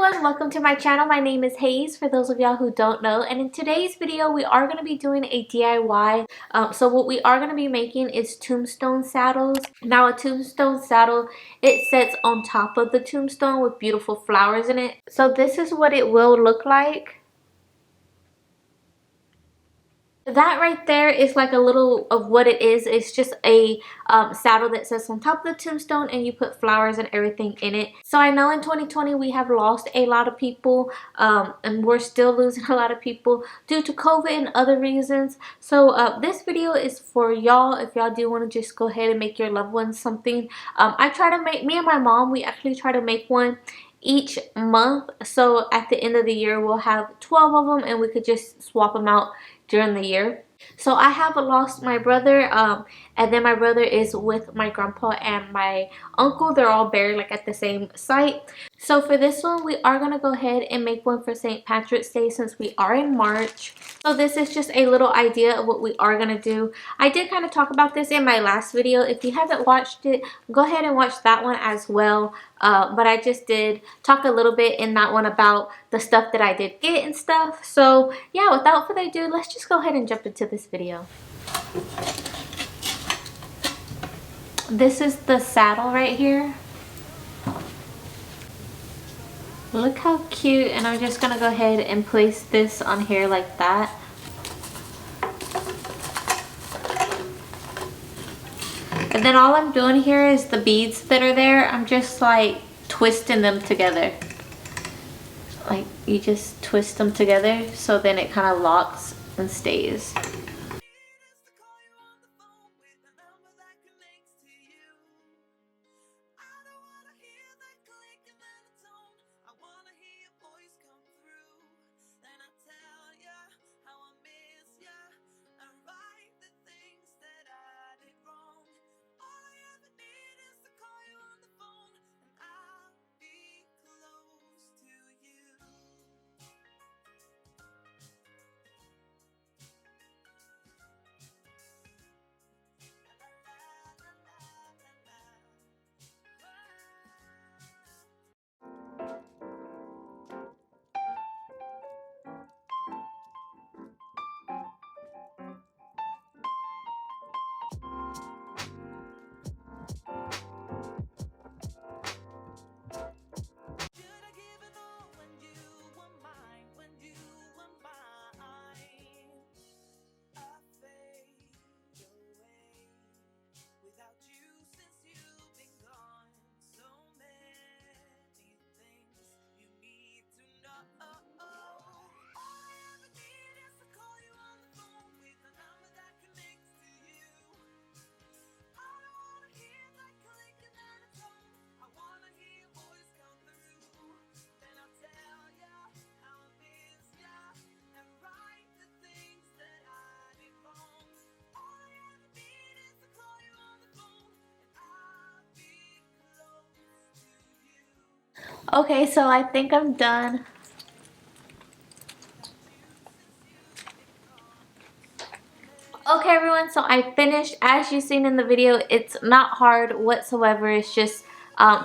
everyone, welcome to my channel. My name is Hayes, for those of y'all who don't know, and in today's video we are going to be doing a DIY. So what we are going to be making is tombstone saddles. Now a tombstone saddle, it sits on top of the tombstone with beautiful flowers in it. So this is what it will look like. That right there is like a little of what it is. It's just a saddle that sits on top of the tombstone and you put flowers and everything in it. So I know in 2020 we have lost a lot of people and we're still losing a lot of people due to COVID and other reasons. So this video is for y'all if y'all do want to just go ahead and make your loved ones something. I try to make, me and my mom, we actually try to make one each month, so at the end of the year we'll have 12 of them and we could just swap them out during the year. So I have lost my brother and then my brother is with my grandpa and my uncle. They're all buried like at the same site. So for this one we are going to go ahead and make one for St. Patrick's Day since we are in March. So this is just a little idea of what we are going to do. I did kind of talk about this in my last video. If you haven't watched it, go ahead and watch that one as well. But I just did talk a little bit in that one about the stuff that I did get and stuff. So yeah, without further ado, let's just go ahead and jump into this video. This is the saddle right here. Look how cute, and I'm just gonna go ahead and place this on here like that. And then all I'm doing here is the beads that are there, I'm just like twisting them together. Like you just twist them together so then it kind of locks and stays. Okay, so I think I'm done. Okay everyone, so I finished. As you've seen in the video, it's not hard whatsoever. It's just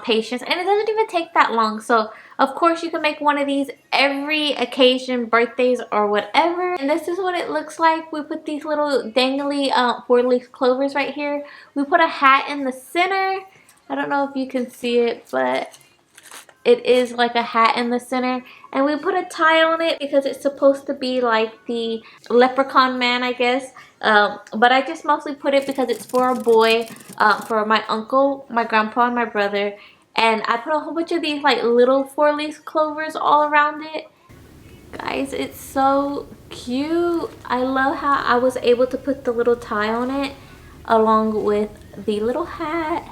patience, and it doesn't even take that long. So of course you can make one of these every occasion, birthdays or whatever. And this is what it looks like. We put these little dangly 4-leaf clovers right here. We put a hat in the center. I don't know if you can see it, but it is like a hat in the center, and we put a tie on it because it's supposed to be like the leprechaun man, I guess. But I just mostly put it because it's for a boy, for my uncle, my grandpa, and my brother. And I put a whole bunch of these like little 4-leaf clovers all around it. Guys, it's so cute. I love how I was able to put the little tie on it along with the little hat.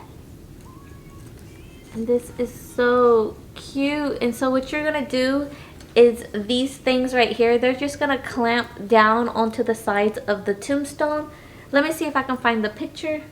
And this is so cute. And so what you're gonna do is these things right here, they're just gonna clamp down onto the sides of the tombstone. Let me see if I can find the picture.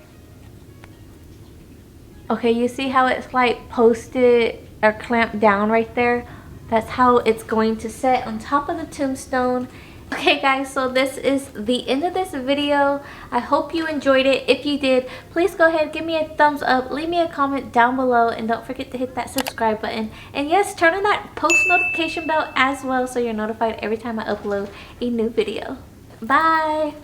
Okay, you see how it's like posted or clamped down right there? That's how it's going to sit on top of the tombstone. Okay guys, so this is the end of this video. I hope you enjoyed it. If you did, please go ahead, give me a thumbs up, leave me a comment down below, and don't forget to hit that subscribe button. And yes, turn on that post notification bell as well so you're notified every time I upload a new video. Bye!